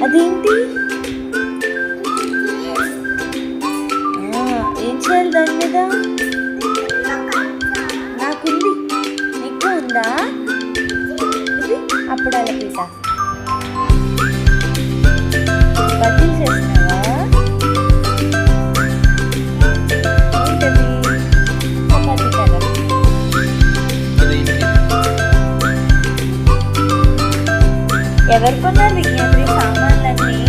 అదేంటి? ఏం చేయాలి దాని మీద? నాకుంది, నీకు ఉందా? ఇది అప్పుడాల పీట. బజ్జీలు చేస్తున్నావా? ఏంటది? చపాతీ కదా. ఎవరు కొన్నారు విజ్ఞాపన సామాన్లన్నీ?